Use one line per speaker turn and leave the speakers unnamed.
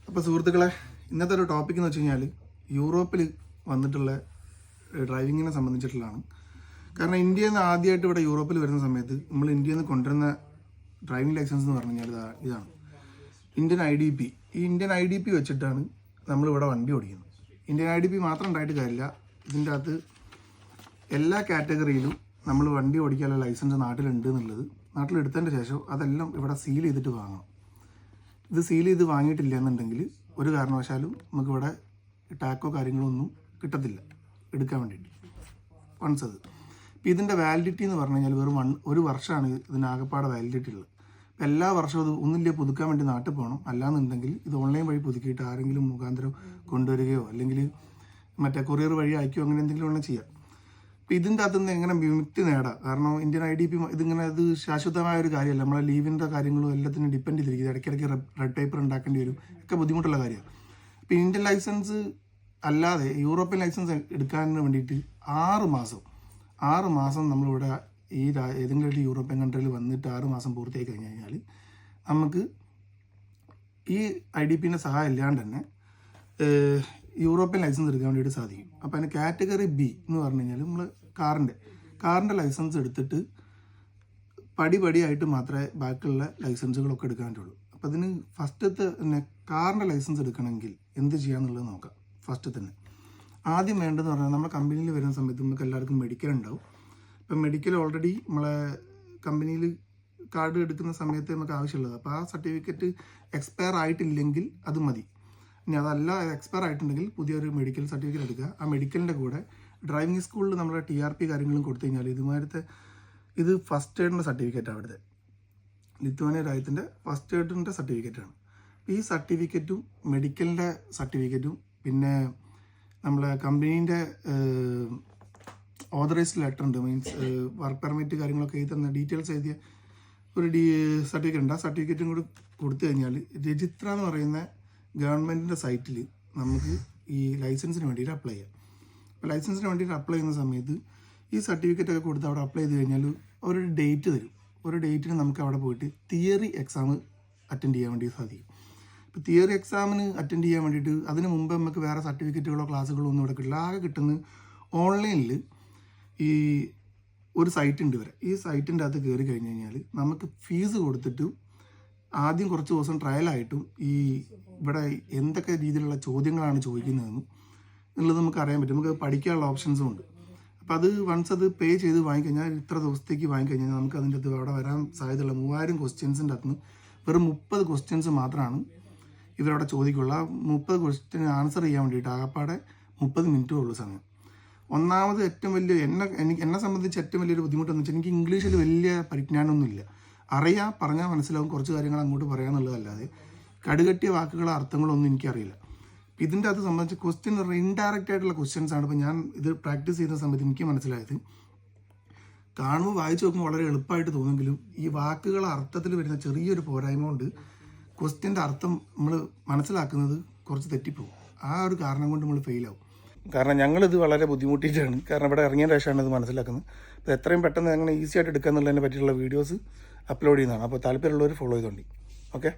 അപ്പോൾ സുഹൃത്തുക്കളെ, ഇന്നത്തെ ഒരു ടോപ്പിക് എന്ന് വെച്ച് കഴിഞ്ഞാൽ യൂറോപ്പിൽ വന്നിട്ടുള്ള ഡ്രൈവിങ്ങിനെ സംബന്ധിച്ചിട്ടുള്ളതാണ്. കാരണം ഇന്ത്യയിൽ നിന്ന് ആദ്യമായിട്ട് ഇവിടെ യൂറോപ്പിൽ വരുന്ന സമയത്ത് നമ്മൾ ഇന്ത്യയിൽ നിന്ന് കൊണ്ടുവരുന്ന ഡ്രൈവിംഗ് ലൈസൻസ് എന്ന് പറഞ്ഞു കഴിഞ്ഞാൽ ഇതാണ് ഇന്ത്യൻ IDP. ഈ ഇന്ത്യൻ IDP വെച്ചിട്ടാണ് നമ്മളിവിടെ വണ്ടി ഓടിക്കുന്നത്. ഇന്ത്യൻ IDP മാത്രം ഉണ്ടായിട്ട് കാര്യമില്ല, ഇതിൻ്റെ അകത്ത് എല്ലാ കാറ്റഗറിയിലും നമ്മൾ വണ്ടി ഓടിക്കാനുള്ള ലൈസൻസ് നാട്ടിലുണ്ട് എന്നുള്ളത് നാട്ടിലെടുത്തതിൻ്റെ ശേഷം അതെല്ലാം ഇവിടെ സീൽ ചെയ്തിട്ട് വാങ്ങണം. ഇത് സീൽ ചെയ്ത് വാങ്ങിയിട്ടില്ല എന്നുണ്ടെങ്കിൽ ഒരു കാരണവശാലും നമുക്കിവിടെ ടാക്കോ കാര്യങ്ങളോ ഒന്നും കിട്ടത്തില്ല എടുക്കാൻ വേണ്ടിയിട്ട്. വൺസ് അത് ഇപ്പോൾ ഇതിൻ്റെ വാലിഡിറ്റി എന്ന് പറഞ്ഞു കഴിഞ്ഞാൽ വെറും ഒരു വർഷമാണ് ഇതിനാകപ്പാടെ വാലിഡിറ്റി ഉള്ളത്. അപ്പോൾ എല്ലാ വർഷവും ഇത് ഒന്നില്ലേ പുതുക്കാൻ വേണ്ടി നാട്ടിൽ പോകണം. അല്ലാന്നുണ്ടെങ്കിൽ ഇത് ഓൺലൈൻ വഴി പുതുക്കിയിട്ട് ആരെങ്കിലും മുഖാന്തരം കൊണ്ടുവരികയോ അല്ലെങ്കിൽ മറ്റേ കൊറിയർ വഴി അയക്കുകയോ അങ്ങനെ എന്തെങ്കിലും വേണം ചെയ്യാം. അപ്പോൾ ഇതിൻ്റെ അകത്തുനിന്ന് എങ്ങനെ വിമുക്തി നേടാം? കാരണം ഇന്ത്യൻ IDP ഇത് ശാശ്വതമായ ഒരു കാര്യമല്ല. നമ്മളെ ലീവിൻ്റെ കാര്യങ്ങളും എല്ലാത്തിനും ഡിപ്പെൻഡ് ചെയ്തിരിക്കുന്നത്. ഇടയ്ക്കിടയ്ക്ക് റെഡ് പേപ്പർ ഉണ്ടാക്കേണ്ടി വരും, ഒക്കെ ബുദ്ധിമുട്ടുള്ള കാര്യമാണ്. അപ്പോൾ ഇന്ത്യൻ ലൈസൻസ് അല്ലാതെ യൂറോപ്യൻ ലൈസൻസ് എടുക്കാൻ വേണ്ടിയിട്ട് 6 മാസം നമ്മളിവിടെ ഈ ഏതെങ്കിലും ഒരു യൂറോപ്യൻ കൺട്രിയിൽ വന്നിട്ട് 6 മാസം പൂർത്തിയായി കഴിഞ്ഞ് കഴിഞ്ഞാൽ നമുക്ക് ഈ IDPൻ്റെ സഹായം ഇല്ലാണ്ട് തന്നെ യൂറോപ്യൻ ലൈസൻസ് എടുക്കാൻ വേണ്ടിയിട്ട് സാധിക്കും. അപ്പോൾ അതിന് കാറ്റഗറി B എന്ന് പറഞ്ഞു കഴിഞ്ഞാൽ നമ്മൾ കാറിൻ്റെ ലൈസൻസ് എടുത്തിട്ട് പടിപടിയായിട്ട് മാത്രമേ ബാക്കിയുള്ള ലൈസൻസുകളൊക്കെ എടുക്കാൻ പറ്റുള്ളൂ. അപ്പോൾ അതിന് ഫസ്റ്റത്തെ തന്നെ കാറിൻ്റെ ലൈസൻസ് എടുക്കണമെങ്കിൽ എന്ത് ചെയ്യാന്നുള്ളത് നോക്കാം. ഫസ്റ്റ് തന്നെ ആദ്യം വേണ്ടതെന്ന് പറഞ്ഞാൽ നമ്മുടെ കമ്പനിയിൽ വരുന്ന സമയത്ത് നമുക്ക് എല്ലാവർക്കും മെഡിക്കൽ ഉണ്ടാവും. ഇപ്പം മെഡിക്കൽ ഓൾറെഡി നമ്മളെ കമ്പനിയിൽ കാർഡ് എടുക്കുന്ന സമയത്ത് നമുക്ക് ആവശ്യമുള്ളത്. അപ്പോൾ ആ സർട്ടിഫിക്കറ്റ് എക്സ്പയർ ആയിട്ടില്ലെങ്കിൽ അത് മതി. ഇനി അതല്ല എക്സ്പയർ ആയിട്ടുണ്ടെങ്കിൽ പുതിയൊരു മെഡിക്കൽ സർട്ടിഫിക്കറ്റ് എടുക്കുക. ആ മെഡിക്കലിൻ്റെ കൂടെ ഡ്രൈവിംഗ് സ്കൂളിൽ നമ്മുടെ TRP കാര്യങ്ങളും കൊടുത്തു കഴിഞ്ഞാൽ ഇത് ഫസ്റ്റ് എയ്ഡിൻ്റെ സർട്ടിഫിക്കറ്റാണ്. അവിടുത്തെ ലിത്വാനിയ രാജ്യത്തിൻ്റെ ഫസ്റ്റ് എയ്ഡിൻ്റെ സർട്ടിഫിക്കറ്റാണ്. ഈ സർട്ടിഫിക്കറ്റും മെഡിക്കലിൻ്റെ സർട്ടിഫിക്കറ്റും പിന്നെ നമ്മളെ കമ്പനീൻ്റെ ഓതറൈസ്ഡ് ലെറ്റർ ഉണ്ട്, മീൻസ് വർക്ക് പെർമിറ്റ് കാര്യങ്ങളൊക്കെ എഴുതി തന്ന ഡീറ്റെയിൽസ് എഴുതിയ ഒരു സർട്ടിഫിക്കറ്റ് ഉണ്ട്. ആ സർട്ടിഫിക്കറ്റും കൂടി കൊടുത്തു കഴിഞ്ഞാൽ രജിത്ര എന്ന് പറയുന്ന ഗവൺമെൻറ്റിൻ്റെ സൈറ്റിൽ നമുക്ക് ഈ ലൈസൻസിന് വേണ്ടിയിട്ട് അപ്ലൈ ചെയ്യാം. അപ്പോൾ ലൈസൻസിന് വേണ്ടിയിട്ട് അപ്ലൈ ചെയ്യുന്ന സമയത്ത് ഈ സർട്ടിഫിക്കറ്റൊക്കെ കൊടുത്ത് അവിടെ അപ്ലൈ ചെയ്ത് കഴിഞ്ഞാൽ ഒരു ഡേറ്റ് തരും. ഒരു ഡേറ്റിന് നമുക്ക് അവിടെ പോയിട്ട് തിയറി എക്സാം അറ്റൻഡ് ചെയ്യാൻ വേണ്ടി സാധിക്കും. ഇപ്പോൾ തിയറി എക്സാമിന് അറ്റൻഡ് ചെയ്യാൻ വേണ്ടിയിട്ട് അതിന് മുമ്പ് നമുക്ക് വേറെ സർട്ടിഫിക്കറ്റുകളോ ക്ലാസ്സുകളോ ഒന്നും ഇവിടെ കിട്ടില്ല. ആകെ കിട്ടുന്നത് ഓൺലൈനിൽ ഈ ഒരു സൈറ്റ് ഉണ്ട് വരെ. ഈ സൈറ്റിൻ്റെ അകത്ത് കയറി കഴിഞ്ഞ് കഴിഞ്ഞാൽ നമുക്ക് ഫീസ് കൊടുത്തിട്ട് ആദ്യം കുറച്ച് ദിവസം ട്രയലായിട്ടും ഈ ഇവിടെ എന്തൊക്കെ രീതിയിലുള്ള ചോദ്യങ്ങളാണ് ചോദിക്കുന്നതെന്നും എന്നുള്ളത് നമുക്ക് അറിയാൻ പറ്റും. നമുക്ക് പഠിക്കാനുള്ള ഓപ്ഷൻസും ഉണ്ട്. അപ്പോൾ അത് വൺസ് അത് പേ ചെയ്ത് വാങ്ങിക്കഴിഞ്ഞാൽ ഇത്ര ദിവസത്തേക്ക് വാങ്ങിക്കഴിഞ്ഞാൽ നമുക്ക് അതിൻ്റെ അകത്ത് അവിടെ വരാൻ സാധ്യതയുള്ള 3000 ക്വസ്റ്റ്യൻസിൻ്റെ അകത്ത് നിന്ന് വെറും 30 ക്വസ്റ്റ്യൻസ് മാത്രമാണ് ഇവരവിടെ ചോദിക്കുള്ളൂ. ആ 30 ക്വസ്റ്റ്യൻ ആൻസർ ചെയ്യാൻ വേണ്ടിയിട്ട് ആകപ്പാടെ 30 മിനിറ്റേ ഉള്ളൂ സമയം. ഒന്നാമത് ഏറ്റവും വലിയ എന്നെ സംബന്ധിച്ച് ഏറ്റവും വലിയൊരു ബുദ്ധിമുട്ടെന്ന് വെച്ചാൽ എനിക്ക് ഇംഗ്ലീഷിൽ വലിയ പരിജ്ഞാനമൊന്നുമില്ല. അറിയാം, പറഞ്ഞാൽ മനസ്സിലാവും, കുറച്ച് കാര്യങ്ങൾ അങ്ങോട്ട് പറയാമെന്നുള്ളതല്ലാതെ കടുകട്ടിയ വാക്കുകളോ അർത്ഥങ്ങളൊന്നും എനിക്കറിയില്ല. ഇതിൻ്റെ അത് സംബന്ധിച്ച് ക്വസ്റ്റ്യൻ ഇൻഡയറക്റ്റ് ആയിട്ടുള്ള ക്വസ്റ്റ്യൻസ് ആണ്. ഇപ്പോൾ ഞാൻ ഇത് പ്രാക്ടീസ് ചെയ്യുന്ന സമയത്ത് എനിക്ക് മനസ്സിലായത്, കാണുമ്പോൾ വായിച്ചു നോക്കുമ്പോൾ വളരെ എളുപ്പമായിട്ട് തോന്നുമെങ്കിലും ഈ വാക്കുകൾ അർത്ഥത്തിൽ വരുന്ന ചെറിയൊരു പോരായ്മ കൊണ്ട് ക്വസ്റ്റ്യൻ്റെ അർത്ഥം നമ്മൾ മനസ്സിലാക്കുന്നത് കുറച്ച് തെറ്റിപ്പോകും. ആ ഒരു കാരണം കൊണ്ട് നമ്മൾ ഫെയിലാവും. കാരണം ഞങ്ങളിത് വളരെ ബുദ്ധിമുട്ടിയിട്ടാണ്, കാരണം ഇവിടെ ഇറങ്ങിയ ശേഷമാണ് ഇത് മനസ്സിലാക്കുന്നത്. അപ്പോൾ എത്രയും പെട്ടെന്ന് എങ്ങനെ ഈസി ആയിട്ട് എടുക്കുക എന്നുള്ളതിനെ പറ്റിയുള്ള വീഡിയോസ് അപ്ലോഡ് ചെയ്യുന്നതാണ്. അപ്പോൾ താല്പര്യമുള്ളവർ ഫോളോ ചെയ്തോണ്ടി. ഓക്കെ.